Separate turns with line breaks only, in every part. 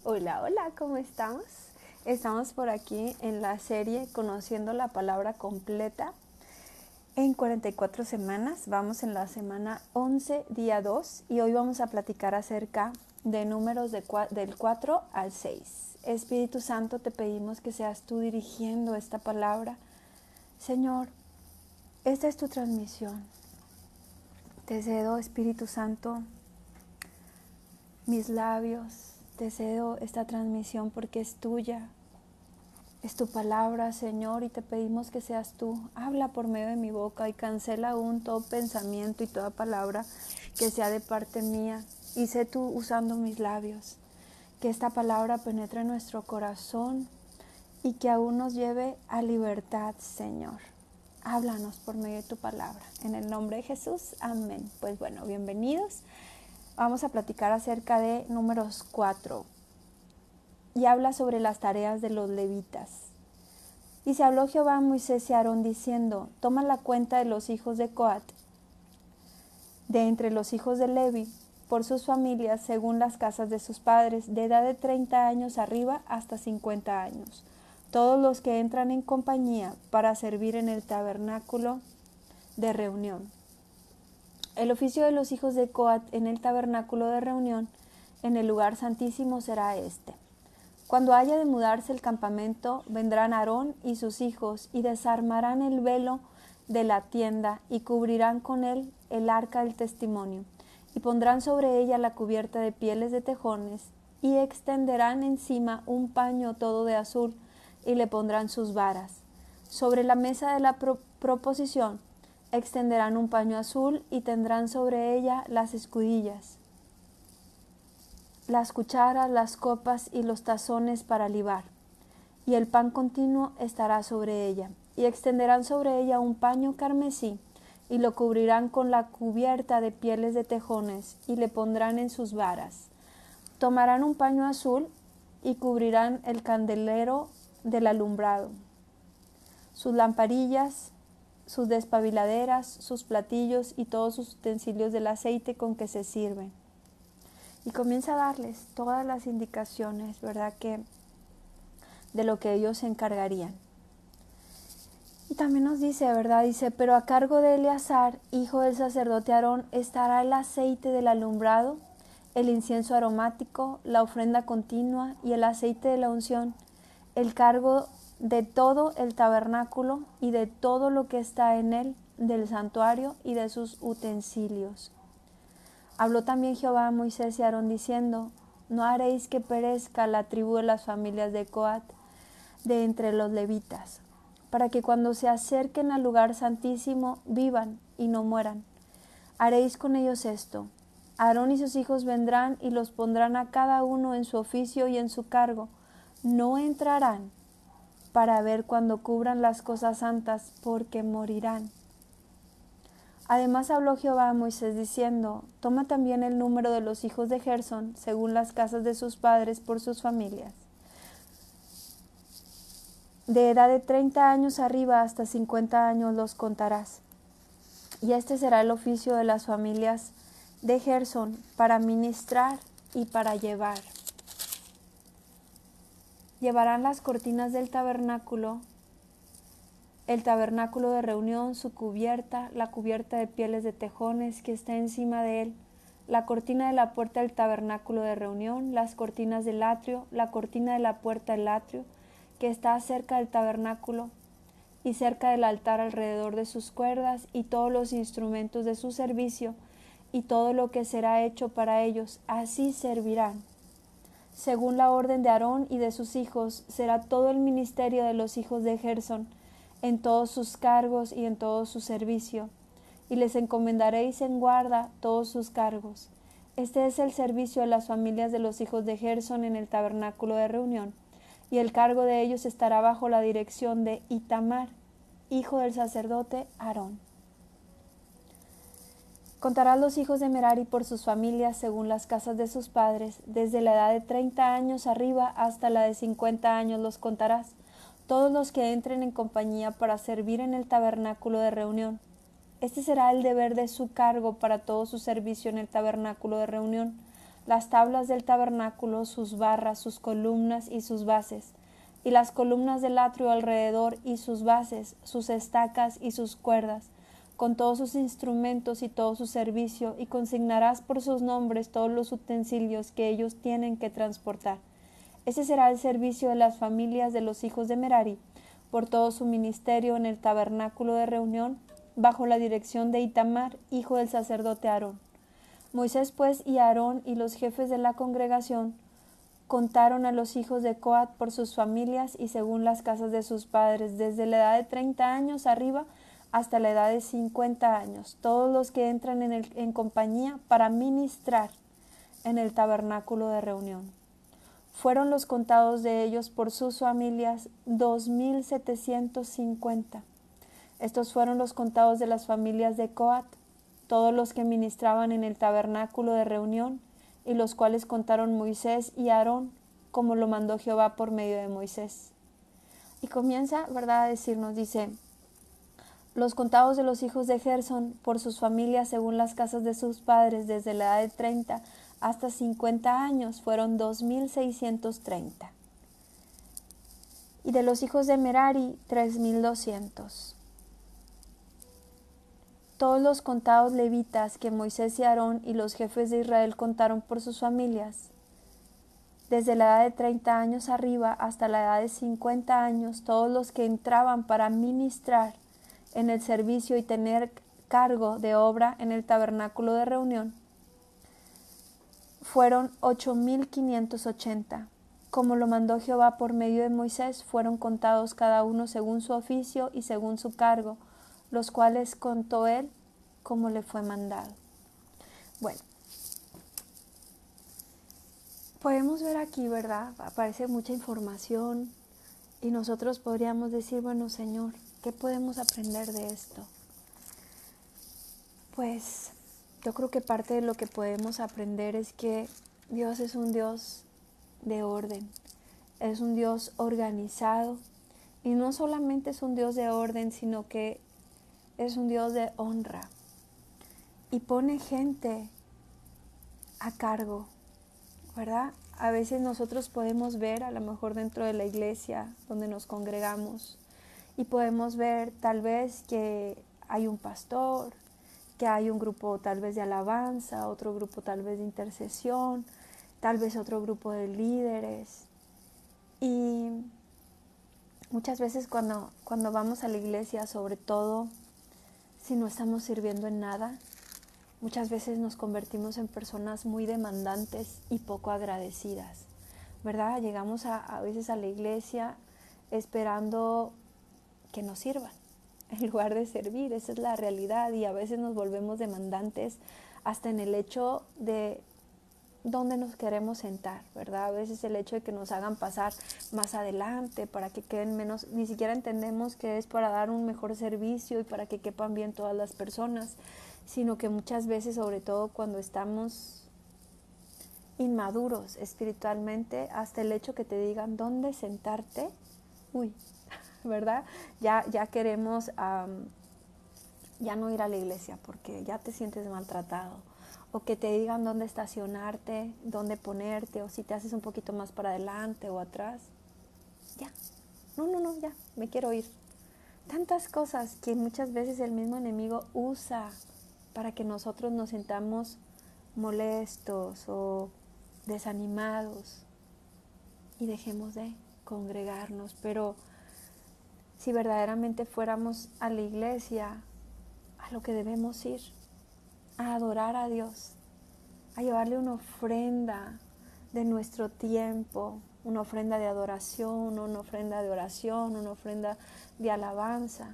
Hola, hola, ¿cómo estamos? Estamos por aquí en la serie Conociendo la Palabra Completa en 44 semanas. Vamos en la semana 11, día 2, y hoy vamos a platicar acerca de números del 4 al 6. Espíritu Santo, te pedimos que seas tú dirigiendo esta palabra. Señor, esta es tu transmisión. Te cedo, Espíritu Santo, mis labios. Te cedo esta transmisión porque es tuya. Es tu palabra, Señor, y te pedimos que seas tú. Habla por medio de mi boca y cancela aún todo pensamiento y toda palabra que sea de parte mía. Y sé tú usando mis labios. Que esta palabra penetre en nuestro corazón y que aún nos lleve a libertad, Señor. Háblanos por medio de tu palabra. En el nombre de Jesús, amén. Pues bueno, bienvenidos. Vamos a platicar acerca de números 4. Y habla sobre las tareas de los levitas. Y se habló Jehová a Moisés y a Aarón diciendo: toma la cuenta de los hijos de Coat, de entre los hijos de Levi, por sus familias, según las casas de sus padres, de edad de 30 años arriba hasta 50 años, todos los que entran en compañía para servir en el tabernáculo de reunión. El oficio de los hijos de Coat en el tabernáculo de reunión, en el lugar santísimo, será este. Cuando haya de mudarse el campamento, vendrán Aarón y sus hijos y desarmarán el velo de la tienda y cubrirán con él el arca del testimonio y pondrán sobre ella la cubierta de pieles de tejones y extenderán encima un paño todo de azul y le pondrán sus varas. Sobre la mesa de la proposición extenderán un paño azul y tendrán sobre ella las escudillas, las cucharas, las copas y los tazones para libar, y el pan continuo estará sobre ella, y extenderán sobre ella un paño carmesí, y lo cubrirán con la cubierta de pieles de tejones, y le pondrán en sus varas. Tomarán un paño azul, y cubrirán el candelero del alumbrado, sus lamparillas, sus despabiladeras, sus platillos y todos sus utensilios del aceite con que se sirven. Y comienza a darles todas las indicaciones, ¿verdad?, que de lo que ellos se encargarían. Y también nos dice, ¿verdad? Dice: pero a cargo de Eleazar, hijo del sacerdote Aarón, estará el aceite del alumbrado, el incienso aromático, la ofrenda continua y el aceite de la unción, el cargo de todo el tabernáculo y de todo lo que está en él, del santuario y de sus utensilios. Habló también Jehová a Moisés y a Aarón diciendo: no haréis que perezca la tribu de las familias de Coat de entre los levitas, para que cuando se acerquen al lugar santísimo vivan y no mueran. Haréis con ellos esto: Aarón y sus hijos vendrán y los pondrán a cada uno en su oficio y en su cargo. No entrarán para ver cuando cubran las cosas santas, porque morirán. Además habló Jehová a Moisés diciendo: toma también el número de los hijos de Gersón, según las casas de sus padres por sus familias. De edad de 30 años arriba hasta 50 años los contarás. Y este será el oficio de las familias de Gersón, para ministrar y para llevar. Llevarán las cortinas del tabernáculo, el tabernáculo de reunión, su cubierta, la cubierta de pieles de tejones que está encima de él, la cortina de la puerta del tabernáculo de reunión, las cortinas del atrio, la cortina de la puerta del atrio, que está cerca del tabernáculo y cerca del altar alrededor de sus cuerdas, y todos los instrumentos de su servicio, y todo lo que será hecho para ellos, así servirán. Según la orden de Aarón y de sus hijos, será todo el ministerio de los hijos de Gersón, en todos sus cargos y en todo su servicio, y les encomendaréis en guarda todos sus cargos. Este es el servicio de las familias de los hijos de Gersón en el tabernáculo de reunión, y el cargo de ellos estará bajo la dirección de Itamar, hijo del sacerdote Aarón. Contarás los hijos de Merari por sus familias según las casas de sus padres, desde la edad de 30 años arriba hasta la de 50 años los contarás, todos los que entren en compañía para servir en el tabernáculo de reunión. Este será el deber de su cargo para todo su servicio en el tabernáculo de reunión. las tablas del tabernáculo, sus barras, sus columnas y sus bases, y las columnas del atrio alrededor y sus bases, sus estacas y sus cuerdas, con todos sus instrumentos y todo su servicio, y consignarás por sus nombres todos los utensilios que ellos tienen que transportar. Ese será el servicio de las familias de los hijos de Merari, por todo su ministerio en el tabernáculo de reunión, bajo la dirección de Itamar, hijo del sacerdote Aarón. Moisés pues y Aarón y los jefes de la congregación contaron a los hijos de Coat por sus familias y según las casas de sus padres, desde la edad de 30 años arriba hasta la edad de 50 años, todos los que entran en compañía para ministrar en el tabernáculo de reunión. Fueron los contados de ellos por sus familias 2,750. Estos fueron los contados de las familias de Coat, todos los que ministraban en el tabernáculo de reunión, y los cuales contaron Moisés y Aarón, como lo mandó Jehová por medio de Moisés. Y comienza, ¿verdad?, a decirnos, dice, los contados de los hijos de Gersón por sus familias según las casas de sus padres, desde la edad de 30 hasta 50 años, fueron 2,630. Y de los hijos de Merari, 3,200. Todos los contados levitas que Moisés y Aarón y los jefes de Israel contaron por sus familias, desde la edad de 30 años arriba hasta la edad de 50 años, todos los que entraban para ministrar en el servicio y tener cargo de obra en el tabernáculo de reunión, fueron 8,580. Como lo mandó Jehová por medio de Moisés, fueron contados cada uno según su oficio y según su cargo, los cuales contó él como le fue mandado. Bueno, podemos ver aquí, ¿verdad? Aparece mucha información y nosotros podríamos decir, bueno, Señor, ¿qué podemos aprender de esto? Pues yo creo que parte de lo que podemos aprender es que Dios es un Dios de orden, es un Dios organizado y no solamente es un Dios de orden, sino que es un Dios de honra y pone gente a cargo, ¿verdad? A veces nosotros podemos ver, a lo mejor dentro de la iglesia donde nos congregamos, y podemos ver tal vez que hay un pastor, que hay un grupo tal vez de alabanza, otro grupo tal vez de intercesión, tal vez otro grupo de líderes. Y muchas veces cuando vamos a la iglesia, sobre todo si no estamos sirviendo en nada, muchas veces nos convertimos en personas muy demandantes y poco agradecidas, ¿verdad? Llegamos a veces a la iglesia esperando que nos sirvan, en lugar de servir. Esa es la realidad, y a veces nos volvemos demandantes hasta en el hecho de dónde nos queremos sentar, ¿verdad? A veces el hecho de que nos hagan pasar más adelante para que queden menos, ni siquiera entendemos que es para dar un mejor servicio y para que quepan bien todas las personas, sino que muchas veces, sobre todo cuando estamos inmaduros espiritualmente, hasta el hecho que te digan dónde sentarte, ¿verdad? Ya queremos ya no ir a la iglesia porque ya te sientes maltratado, o que te digan dónde estacionarte, dónde ponerte, o si te haces un poquito más para adelante o atrás, ya, no, ya, me quiero ir. Tantas cosas que muchas veces el mismo enemigo usa para que nosotros nos sintamos molestos o desanimados y dejemos de congregarnos. Pero si verdaderamente fuéramos a la iglesia, a lo que debemos ir, a adorar a Dios, a llevarle una ofrenda de nuestro tiempo, una ofrenda de adoración, una ofrenda de oración, una ofrenda de alabanza.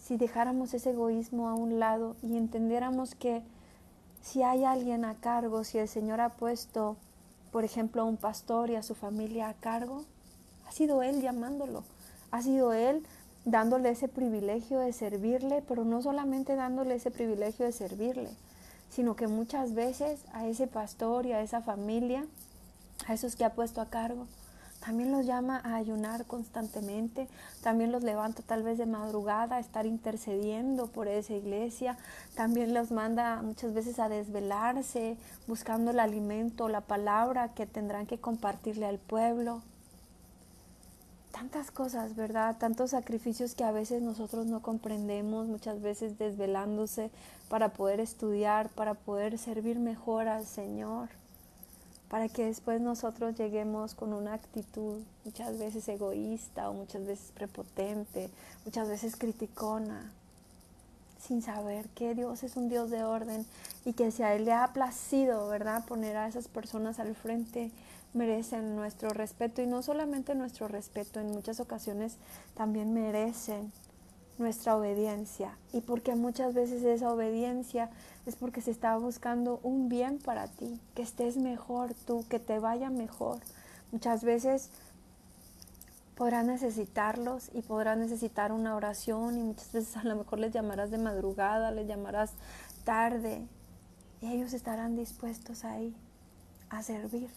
Si dejáramos ese egoísmo a un lado y entendiéramos que si hay alguien a cargo, si el Señor ha puesto, por ejemplo, a un pastor y a su familia a cargo, ha sido Él llamándolo, ha sido Él dándole ese privilegio de servirle, pero no solamente dándole ese privilegio de servirle, sino que muchas veces a ese pastor y a esa familia, a esos que ha puesto a cargo, También los llama a ayunar constantemente, también los levanta tal vez de madrugada a estar intercediendo por esa iglesia, también los manda muchas veces a desvelarse, buscando el alimento, la palabra que tendrán que compartirle al pueblo. Tantas cosas, ¿verdad? Tantos sacrificios que a veces nosotros no comprendemos, muchas veces desvelándose para poder estudiar, para poder servir mejor al Señor, para que después nosotros lleguemos con una actitud muchas veces egoísta o muchas veces prepotente, muchas veces criticona, sin saber que Dios es un Dios de orden y que si a Él le ha placido, ¿verdad?, poner a esas personas al frente, merecen nuestro respeto, y no solamente nuestro respeto, en muchas ocasiones también merecen nuestra obediencia, y porque muchas veces esa obediencia es porque se está buscando un bien para ti, que estés mejor tú, que te vaya mejor. Muchas veces podrás necesitarlos y podrás necesitar una oración, y muchas veces a lo mejor les llamarás de madrugada, les llamarás tarde, y ellos estarán dispuestos ahí a servir.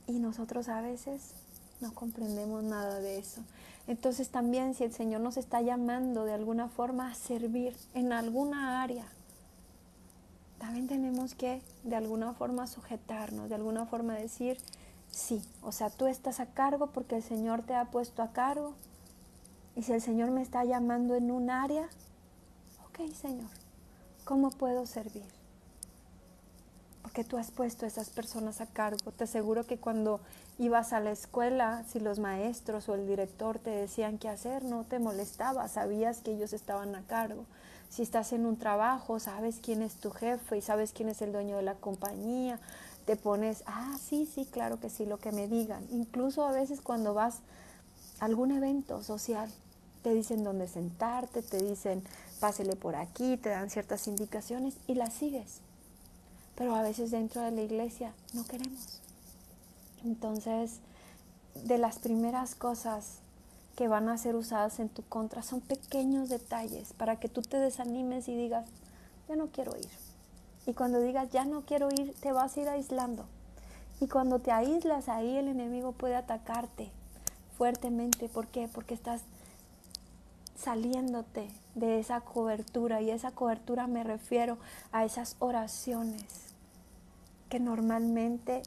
Y nosotros a veces no comprendemos nada de eso. Entonces también, si el Señor nos está llamando de alguna forma a servir en alguna área, también tenemos que de alguna forma sujetarnos, de alguna forma decir, sí, o sea, tú estás a cargo porque el Señor te ha puesto a cargo. Y si el Señor me está llamando en un área, ok, Señor, ¿cómo puedo servir? Porque tú has puesto a esas personas a cargo. Te aseguro que cuando ibas a la escuela, si los maestros o el director te decían qué hacer, no te molestaba, sabías que ellos estaban a cargo. Si estás en un trabajo, sabes quién es tu jefe y sabes quién es el dueño de la compañía, te pones, sí, claro que sí, lo que me digan. Incluso a veces cuando vas a algún evento social, te dicen dónde sentarte, te dicen pásele por aquí, te dan ciertas indicaciones y las sigues. Pero a veces dentro de la iglesia no queremos. Entonces, de las primeras cosas que van a ser usadas en tu contra son pequeños detalles para que tú te desanimes y digas, ya no quiero ir. Y cuando digas, ya no quiero ir, te vas a ir aislando. Y cuando te aíslas, ahí el enemigo puede atacarte fuertemente. ¿Por qué? Porque estás saliéndote de esa cobertura, y esa cobertura me refiero a esas oraciones que normalmente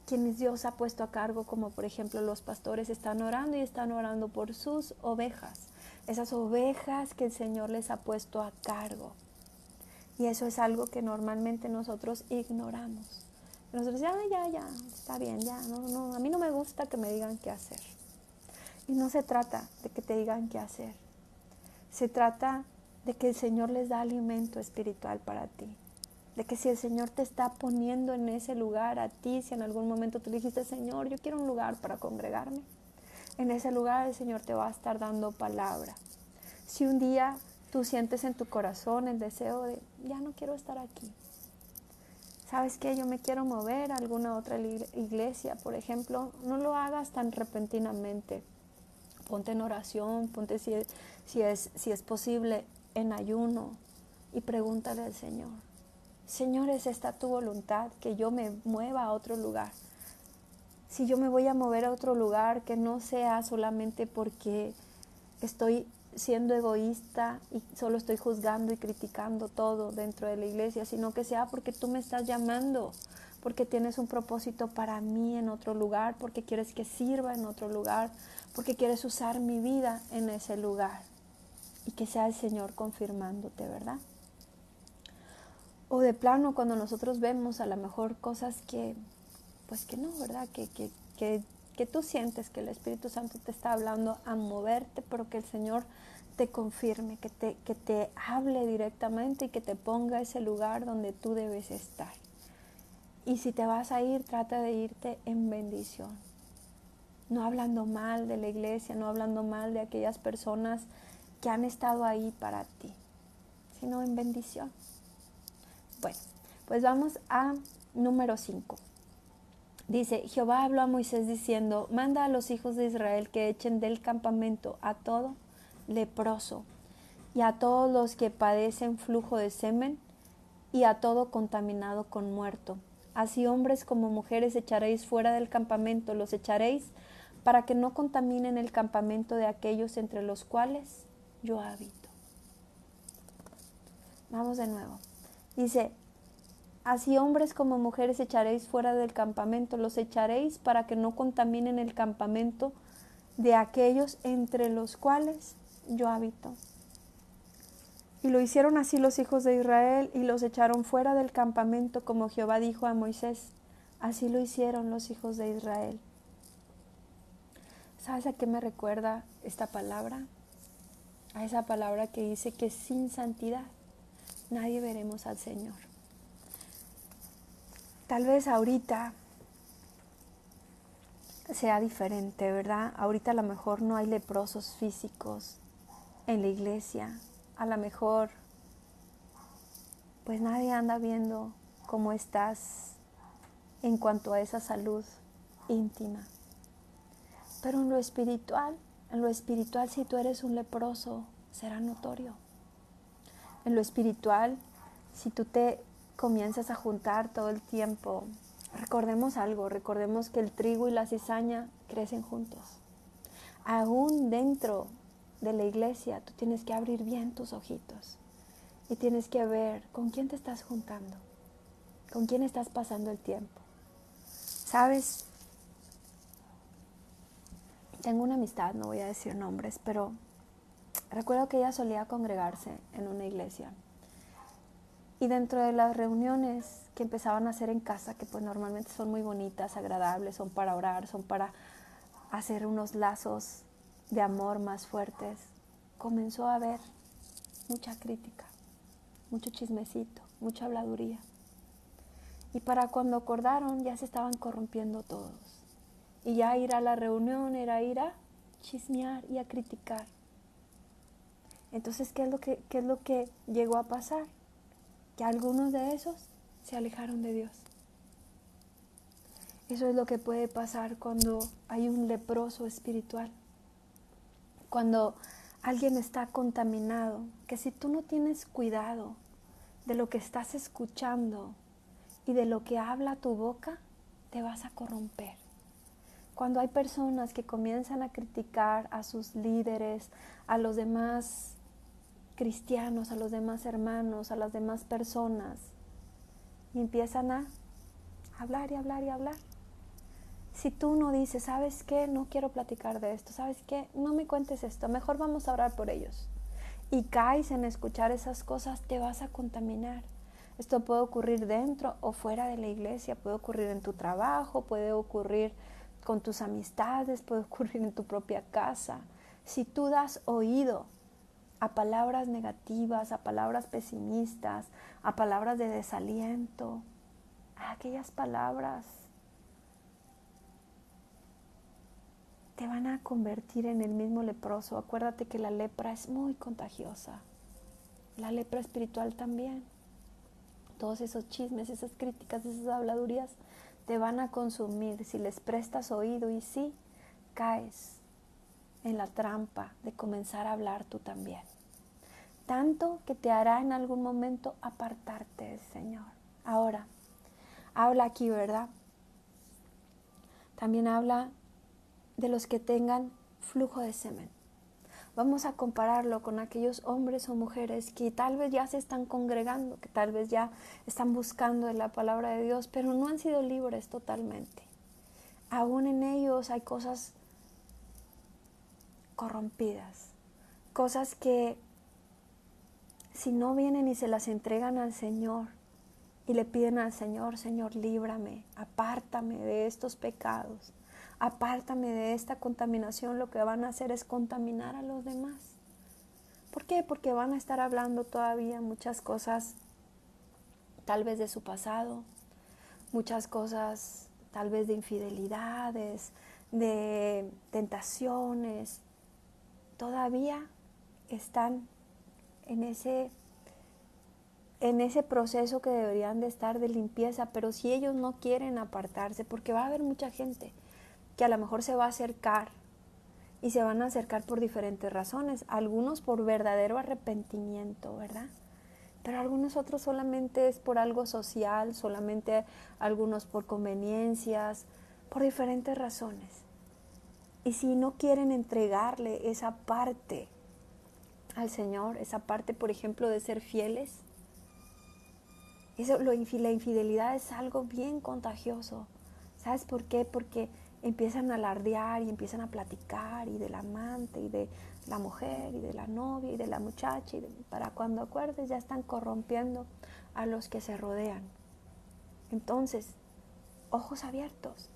quienes Dios ha puesto a cargo, como por ejemplo los pastores, están orando por sus ovejas, esas ovejas que el Señor les ha puesto a cargo. Y eso es algo que normalmente nosotros ignoramos. Nosotros ya, está bien, a mí no me gusta que me digan qué hacer. Y no se trata de que te digan qué hacer. Se trata de que el Señor les da alimento espiritual para ti. De que si el Señor te está poniendo en ese lugar a ti, si en algún momento tú dijiste, Señor, yo quiero un lugar para congregarme, en ese lugar el Señor te va a estar dando palabra. Si un día tú sientes en tu corazón el deseo de, ya no quiero estar aquí, ¿sabes qué? Yo me quiero mover a alguna otra iglesia, por ejemplo, no lo hagas tan repentinamente. Ponte en oración, ponte si es posible en ayuno, y pregúntale al Señor, Señor, ¿es esta tu voluntad, que yo me mueva a otro lugar? Si yo me voy a mover a otro lugar, que no sea solamente porque estoy siendo egoísta y solo estoy juzgando y criticando todo dentro de la iglesia, sino que sea porque tú me estás llamando, porque tienes un propósito para mí en otro lugar, porque quieres que sirva en otro lugar, porque quieres usar mi vida en ese lugar, y que sea el Señor confirmándote, ¿verdad? O de plano, cuando nosotros vemos a lo mejor cosas que, pues que no, ¿verdad? Que tú sientes que el Espíritu Santo te está hablando a moverte, pero que el Señor te confirme, que te hable directamente y que te ponga ese lugar donde tú debes estar. Y si te vas a ir, trata de irte en bendición. No hablando mal de la iglesia, no hablando mal de aquellas personas que han estado ahí para ti, sino en bendición. Bueno, pues vamos a número 5. Dice, Jehová habló a Moisés diciendo, manda a los hijos de Israel que echen del campamento a todo leproso, y a todos los que padecen flujo de semen, y a todo contaminado con muerto, Así hombres como mujeres echaréis fuera del campamento, los echaréis para que no contaminen el campamento de aquellos entre los cuales yo habito. Vamos de nuevo. Dice, así hombres como mujeres echaréis fuera del campamento, los echaréis para que no contaminen el campamento de aquellos entre los cuales yo habito. Y lo hicieron así los hijos de Israel y los echaron fuera del campamento como Jehová dijo a Moisés. Así lo hicieron los hijos de Israel. ¿Sabes a qué me recuerda esta palabra? A esa palabra que dice que sin santidad nadie veremos al Señor. Tal vez ahorita sea diferente, ¿verdad? Ahorita a lo mejor no hay leprosos físicos en la iglesia. A lo mejor pues nadie anda viendo cómo estás en cuanto a esa salud íntima. Pero en lo espiritual si tú eres un leproso, será notorio. En lo espiritual, si tú te comienzas a juntar todo el tiempo, recordemos algo, recordemos que el trigo y la cizaña crecen juntos. Aún dentro de la iglesia, tú tienes que abrir bien tus ojitos y tienes que ver con quién te estás juntando, con quién estás pasando el tiempo. ¿Sabes? Tengo una amistad, no voy a decir nombres, pero recuerdo que ella solía congregarse en una iglesia. Y dentro de las reuniones que empezaban a hacer en casa, que pues normalmente son muy bonitas, agradables, son para orar, son para hacer unos lazos de amor más fuertes, comenzó a haber mucha crítica, mucho chismecito, mucha habladuría. Y para cuando acordaron ya se estaban corrompiendo todos. Y ya ir a la reunión era ir a chismear y a criticar. Entonces, ¿qué es lo que llegó a pasar? Que algunos de esos se alejaron de Dios. Eso es lo que puede pasar cuando hay un leproso espiritual. Cuando alguien está contaminado, que si tú no tienes cuidado de lo que estás escuchando y de lo que habla tu boca, te vas a corromper. Cuando hay personas que comienzan a criticar a sus líderes, a los demás cristianos, a los demás hermanos, a las demás personas, y empiezan a hablar y hablar y hablar. Si tú no dices, ¿sabes qué? No quiero platicar de esto, ¿sabes qué? No me cuentes esto, mejor vamos a orar por ellos. Y caes en escuchar esas cosas, te vas a contaminar. Esto puede ocurrir dentro o fuera de la iglesia, puede ocurrir en tu trabajo, puede ocurrir con tus amistades, puede ocurrir en tu propia casa. Si tú das oído a palabras negativas, a palabras pesimistas, a palabras de desaliento, a aquellas palabras te van a convertir en el mismo leproso. Acuérdate que la lepra es muy contagiosa. La lepra espiritual también. Todos esos chismes, esas críticas, esas habladurías te van a consumir si les prestas oído y sí caes en la trampa de comenzar a hablar tú también. Tanto que te hará en algún momento apartarte del Señor. Ahora, habla aquí, ¿verdad? También habla de los que tengan flujo de semen. Vamos a compararlo con aquellos hombres o mujeres que tal vez ya se están congregando, que tal vez ya están buscando en la palabra de Dios, pero no han sido libres totalmente. Aún en ellos hay cosas corrompidas, cosas que si no vienen y se las entregan al Señor y le piden al Señor, Señor, líbrame, apártame de estos pecados, apártame de esta contaminación, lo que van a hacer es contaminar a los demás. ¿Por qué? Porque van a estar hablando todavía muchas cosas, tal vez de su pasado, muchas cosas tal vez de infidelidades, de tentaciones. Todavía están en ese proceso que deberían de estar de limpieza, pero si ellos no quieren apartarse, porque va a haber mucha gente que a lo mejor se va a acercar y se van a acercar por diferentes razones, algunos por verdadero arrepentimiento, ¿verdad? pero algunos otros solamente es por algo social, solamente algunos por conveniencias, por diferentes razones. Y si no quieren entregarle esa parte al Señor, esa parte, por ejemplo, de ser fieles, la infidelidad es algo bien contagioso. ¿Sabes por qué? Porque empiezan a alardear y empiezan a platicar y del amante y de la mujer y de la novia y de la muchacha para cuando acuerdes ya están corrompiendo a los que se rodean. Entonces, ojos abiertos.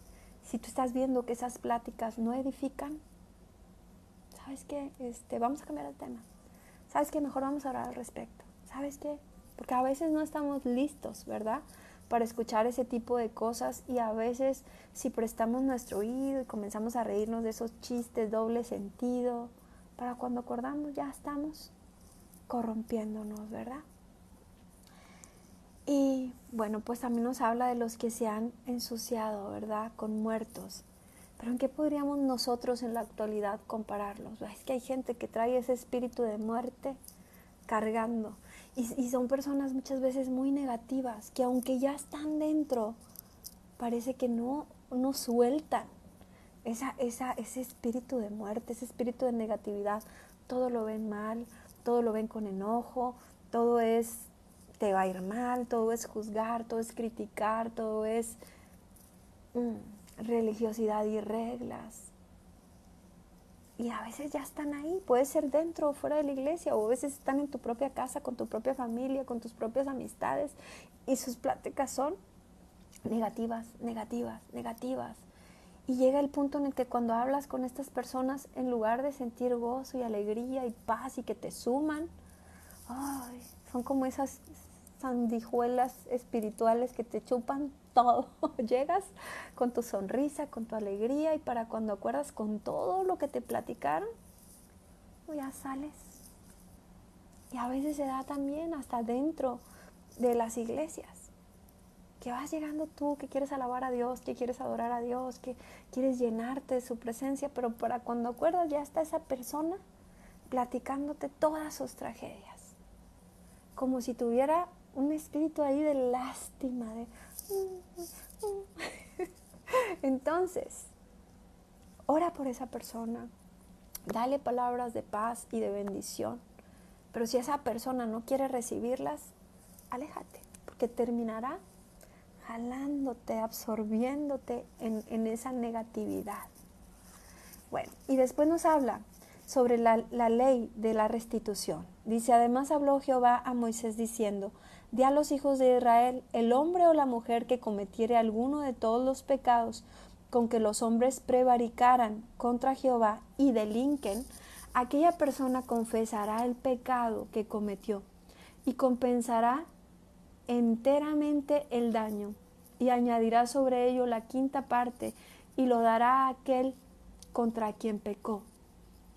Si tú estás viendo que esas pláticas no edifican, ¿sabes qué? Vamos a cambiar el tema. ¿Sabes qué? Mejor vamos a orar al respecto. ¿Sabes qué? Porque a veces no estamos listos, ¿verdad?, para escuchar ese tipo de cosas, y a veces si prestamos nuestro oído y comenzamos a reírnos de esos chistes doble sentido, para cuando acordamos ya estamos corrompiéndonos, ¿verdad? Y bueno, pues también nos habla de los que se han ensuciado, ¿verdad?, con muertos. Pero ¿en qué podríamos nosotros en la actualidad compararlos? Es que hay gente que trae ese espíritu de muerte cargando. Y son personas muchas veces muy negativas, que aunque ya están dentro, parece que no sueltan ese espíritu de muerte, ese espíritu de negatividad. Todo lo ven mal, todo lo ven con enojo, todo es te va a ir mal, todo es juzgar, todo es criticar, todo es religiosidad y reglas. Y a veces ya están ahí, puede ser dentro o fuera de la iglesia, o a veces están en tu propia casa, con tu propia familia, con tus propias amistades, y sus pláticas son negativas, negativas, negativas. Y llega el punto en el que cuando hablas con estas personas, en lugar de sentir gozo y alegría y paz y que te suman, son como esas sandijuelas espirituales que te chupan todo. Llegas con tu sonrisa, con tu alegría, y para cuando acuerdas con todo lo que te platicaron, ya sales. Y a veces se da también hasta dentro de las iglesias, que vas llegando tú, que quieres alabar a Dios, que quieres adorar a Dios, que quieres llenarte de su presencia, pero para cuando acuerdas ya está esa persona platicándote todas sus tragedias, como si tuviera un espíritu ahí de lástima, de entonces, ora por esa persona, dale palabras de paz y de bendición, pero si esa persona no quiere recibirlas, aléjate, porque terminará jalándote, absorbiéndote en esa negatividad. Bueno, y después nos habla sobre la ley de la restitución. Dice, además habló Jehová a Moisés diciendo, di a los hijos de Israel, el hombre o la mujer que cometiere alguno de todos los pecados con que los hombres prevaricaran contra Jehová y delinquen, aquella persona confesará el pecado que cometió y compensará enteramente el daño, y añadirá sobre ello la quinta parte, y lo dará a aquel contra quien pecó.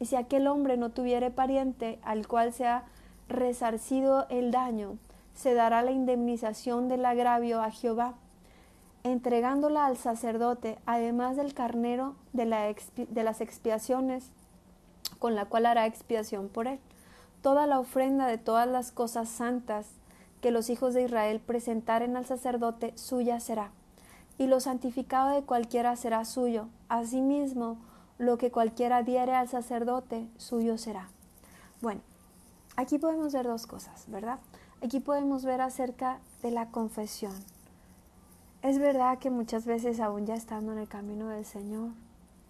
Y si aquel hombre no tuviere pariente al cual sea resarcido el daño, se dará la indemnización del agravio a Jehová, entregándola al sacerdote, además del carnero de las expiaciones, con la cual hará expiación por él. Toda la ofrenda de todas las cosas santas que los hijos de Israel presentaren al sacerdote, suya será, y lo santificado de cualquiera será suyo. Asimismo, lo que cualquiera diere al sacerdote, suyo será. Bueno, aquí podemos ver dos cosas, ¿verdad? Aquí podemos ver acerca de la confesión. Es verdad que muchas veces, aún ya estando en el camino del Señor,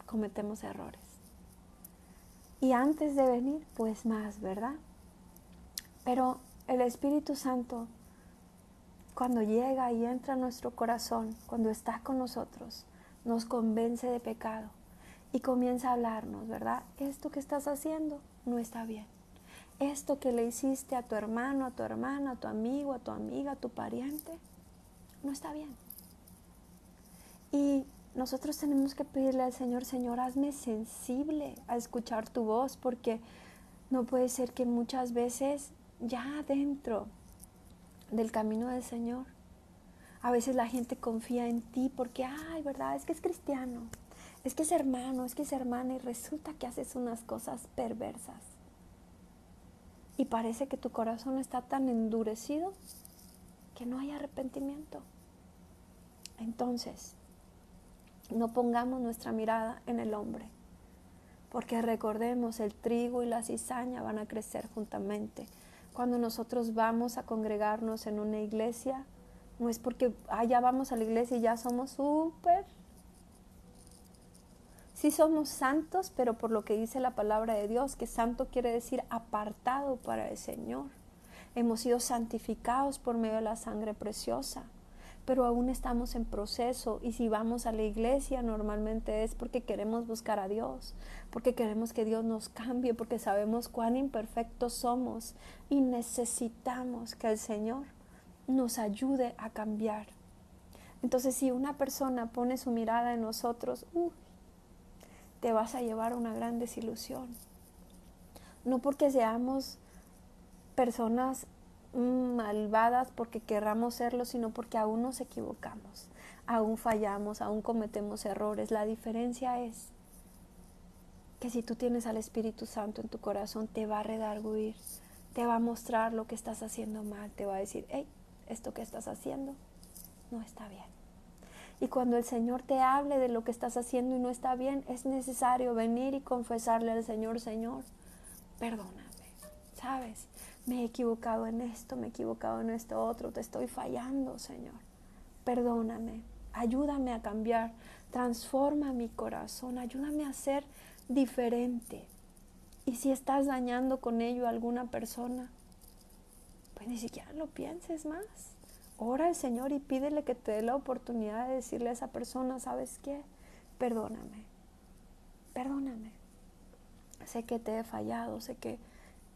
cometemos errores. Y antes de venir, pues más, ¿verdad? Pero el Espíritu Santo, cuando llega y entra a nuestro corazón, cuando está con nosotros, nos convence de pecado y comienza a hablarnos, ¿verdad? Esto que estás haciendo no está bien. Esto que le hiciste a tu hermano, a tu hermana, a tu amigo, a tu amiga, a tu pariente, no está bien. Y nosotros tenemos que pedirle al Señor, Señor, hazme sensible a escuchar tu voz, porque no puede ser que muchas veces ya dentro del camino del Señor, a veces la gente confía en ti porque, ¿verdad? Es que es cristiano, es que es hermano, es que es hermana, y resulta que haces unas cosas perversas. y parece que tu corazón está tan endurecido que no hay arrepentimiento. Entonces, no pongamos nuestra mirada en el hombre, porque recordemos, el trigo y la cizaña van a crecer juntamente. Cuando nosotros vamos a congregarnos en una iglesia, no es porque ya vamos a la iglesia y ya somos súper. Sí somos santos, pero por lo que dice la palabra de Dios, que santo quiere decir apartado para el Señor. Hemos sido santificados por medio de la sangre preciosa, pero aún estamos en proceso, y si vamos a la iglesia normalmente es porque queremos buscar a Dios, porque queremos que Dios nos cambie, porque sabemos cuán imperfectos somos y necesitamos que el Señor nos ayude a cambiar. Entonces, si una persona pone su mirada en nosotros, te vas a llevar una gran desilusión. No porque seamos personas malvadas porque querramos serlo, sino porque aún nos equivocamos, aún fallamos, aún cometemos errores. La diferencia es que si tú tienes al Espíritu Santo en tu corazón, te va a redarguir, te va a mostrar lo que estás haciendo mal, te va a decir, hey, esto que estás haciendo no está bien. Y cuando el Señor te hable de lo que estás haciendo y no está bien, es necesario venir y confesarle al Señor, Señor, perdóname, ¿sabes? Me he equivocado en esto, me he equivocado en esto otro, te estoy fallando, Señor. Perdóname, ayúdame a cambiar, transforma mi corazón, ayúdame a ser diferente. Y si estás dañando con ello a alguna persona, pues ni siquiera lo pienses más. Ora al Señor y pídele que te dé la oportunidad de decirle a esa persona, ¿sabes qué? Perdóname, perdóname. Sé que te he fallado, sé que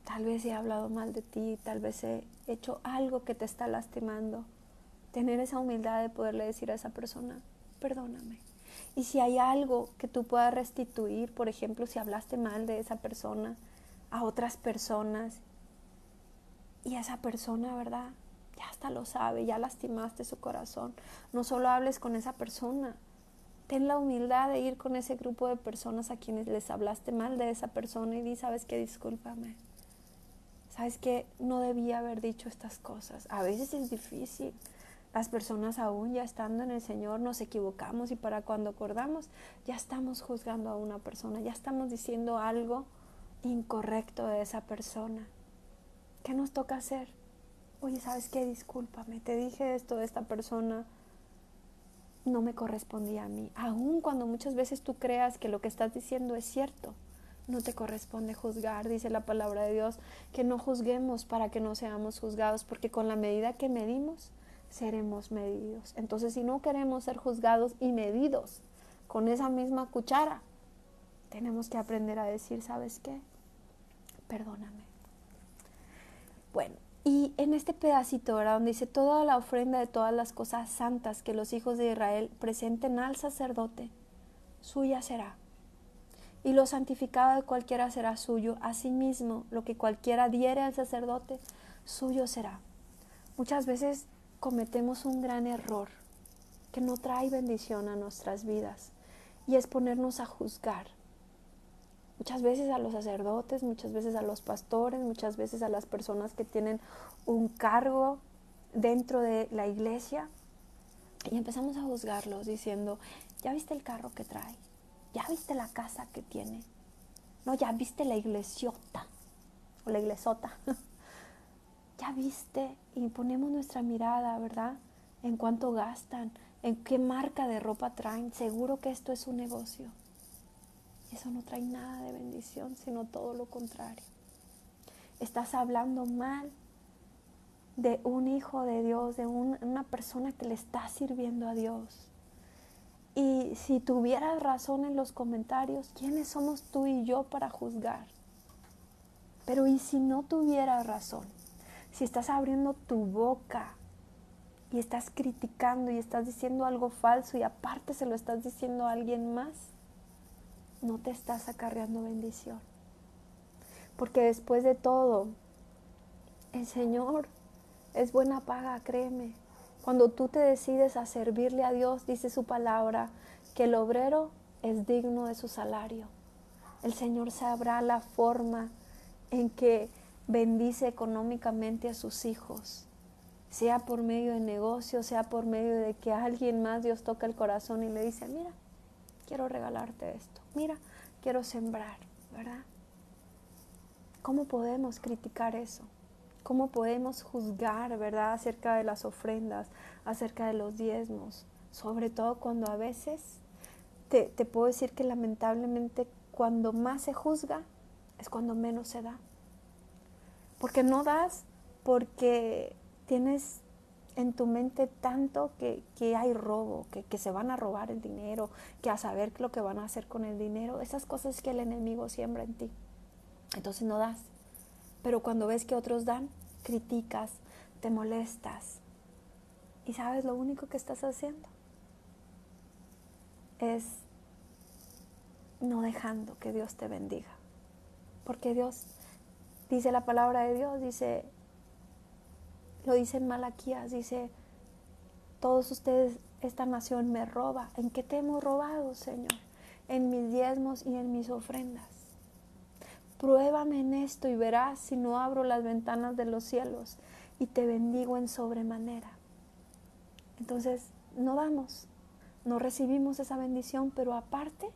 tal vez he hablado mal de ti, tal vez he hecho algo que te está lastimando. Tener esa humildad de poderle decir a esa persona, perdóname. Y si hay algo que tú puedas restituir, por ejemplo, si hablaste mal de esa persona a otras personas, y esa persona, ¿verdad?, ya hasta lo sabe, ya lastimaste su corazón, no solo hables con esa persona, ten la humildad de ir con ese grupo de personas a quienes les hablaste mal de esa persona y di, ¿sabes qué? Discúlpame. ¿Sabes qué? No debía haber dicho estas cosas. A veces es difícil. Las personas aún ya estando en el Señor nos equivocamos y para cuando acordamos ya estamos juzgando a una persona, ya estamos diciendo algo incorrecto de esa persona. ¿Qué nos toca hacer? Oye, ¿sabes qué? Discúlpame, te dije esto de esta persona, no me correspondía a mí. Aún cuando muchas veces tú creas que lo que estás diciendo es cierto, no te corresponde juzgar. Dice la palabra de Dios que no juzguemos para que no seamos juzgados, porque con la medida que medimos, seremos medidos. Entonces, si no queremos ser juzgados y medidos con esa misma cuchara, tenemos que aprender a decir, ¿sabes qué? Perdóname. Bueno, y en este pedacito, ¿verdad?, donde dice toda la ofrenda de todas las cosas santas que los hijos de Israel presenten al sacerdote, suya será. Y lo santificado de cualquiera será suyo. Asimismo, lo que cualquiera diere al sacerdote, suyo será. Muchas veces cometemos un gran error que no trae bendición a nuestras vidas, y es ponernos a juzgar. Muchas veces a los sacerdotes, muchas veces a los pastores, muchas veces a las personas que tienen un cargo dentro de la iglesia, y empezamos a juzgarlos diciendo, ¿ya viste el carro que trae? ¿Ya viste la casa que tiene? No, ¿ya viste la iglesiota? O la iglesota. ¿Ya viste? Y ponemos nuestra mirada, ¿verdad?, en cuánto gastan, en qué marca de ropa traen. Seguro que esto es un negocio. Eso no trae nada de bendición, sino todo lo contrario. Estás hablando mal de un hijo de Dios, de una persona que le está sirviendo a Dios. Y si tuvieras razón en los comentarios, ¿quiénes somos tú y yo para juzgar? Pero ¿y si no tuvieras razón? Si estás abriendo tu boca y estás criticando y estás diciendo algo falso y aparte se lo estás diciendo a alguien más, no te estás acarreando bendición. Porque después de todo, el Señor es buena paga, créeme. Cuando tú te decides a servirle a Dios, dice su palabra, que el obrero es digno de su salario. El Señor sabrá la forma en que bendice económicamente a sus hijos, sea por medio de negocios, sea por medio de que a alguien más Dios toca el corazón y le dice, mira, quiero regalarte esto, mira, quiero sembrar, ¿verdad? ¿Cómo podemos criticar eso? ¿Cómo podemos juzgar, verdad, acerca de las ofrendas, acerca de los diezmos? Sobre todo cuando a veces, te puedo decir que lamentablemente cuando más se juzga es cuando menos se da. Porque no das porque tienes en tu mente tanto que hay robo, que se van a robar el dinero, que a saber lo que van a hacer con el dinero, esas cosas que el enemigo siembra en ti. Entonces no das. Pero cuando ves que otros dan, criticas, te molestas. Y sabes, lo único que estás haciendo es no dejando que Dios te bendiga. Porque Dios, dice la palabra de Dios, lo dice en Malaquías, dice, todos ustedes, esta nación me roba. ¿En qué te hemos robado, Señor? En mis diezmos y en mis ofrendas. Pruébame en esto y verás si no abro las ventanas de los cielos y te bendigo en sobremanera. Entonces, no damos, no recibimos esa bendición, pero aparte,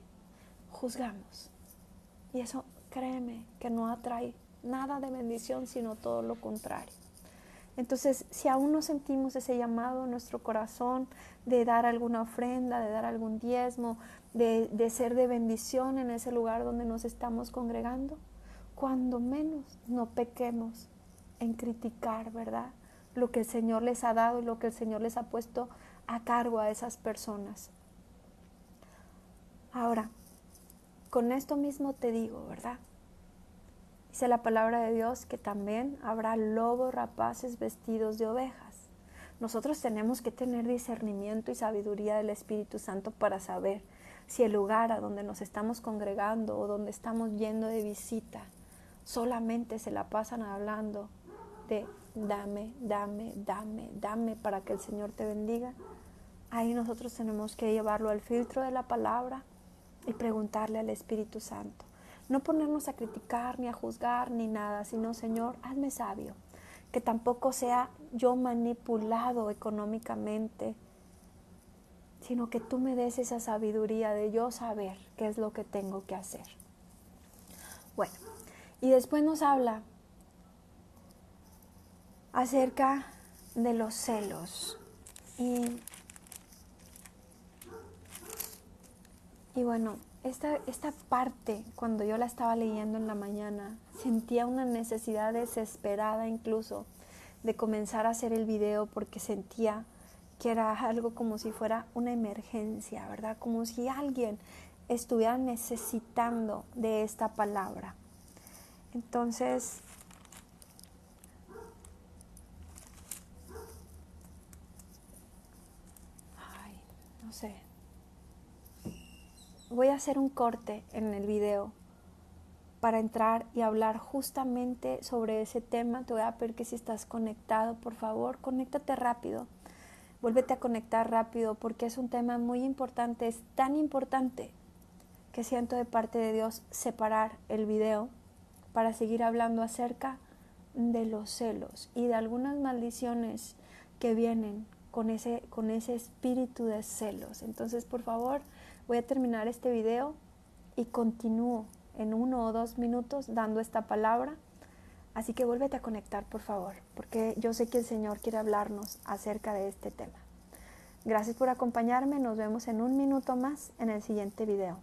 juzgamos. Y eso, créeme, que no atrae nada de bendición, sino todo lo contrario. Entonces, si aún no sentimos ese llamado en nuestro corazón de dar alguna ofrenda, de dar algún diezmo, de ser de bendición en ese lugar donde nos estamos congregando, cuando menos no pequemos en criticar, ¿verdad? Lo que el Señor les ha dado y lo que el Señor les ha puesto a cargo a esas personas. Ahora, con esto mismo te digo, ¿verdad? Dice la palabra de Dios que también habrá lobos rapaces vestidos de ovejas. Nosotros tenemos que tener discernimiento y sabiduría del Espíritu Santo para saber si el lugar a donde nos estamos congregando o donde estamos yendo de visita solamente se la pasan hablando de dame, dame, dame, dame para que el Señor te bendiga. Ahí nosotros tenemos que llevarlo al filtro de la palabra y preguntarle al Espíritu Santo. No ponernos a criticar, ni a juzgar, ni nada, sino, Señor, hazme sabio. Que tampoco sea yo manipulado económicamente, sino que tú me des esa sabiduría de yo saber qué es lo que tengo que hacer. Bueno, y después nos habla acerca de los celos. Y bueno, esta parte, cuando yo la estaba leyendo en la mañana, sentía una necesidad desesperada incluso de comenzar a hacer el video porque sentía que era algo como si fuera una emergencia, ¿verdad? Como si alguien estuviera necesitando de esta palabra. Entonces, no sé. Voy a hacer un corte en el video para entrar y hablar justamente sobre ese tema. Te voy a pedir que si estás conectado, por favor, conéctate rápido. Vuélvete a conectar rápido porque es un tema muy importante. Es tan importante que siento de parte de Dios separar el video para seguir hablando acerca de los celos y de algunas maldiciones que vienen con ese espíritu de celos. Entonces, por favor, voy a terminar este video y continúo en 1 o 2 minutos dando esta palabra. Así que vuélvete a conectar, por favor, porque yo sé que el Señor quiere hablarnos acerca de este tema. Gracias por acompañarme. Nos vemos en 1 minuto más en el siguiente video.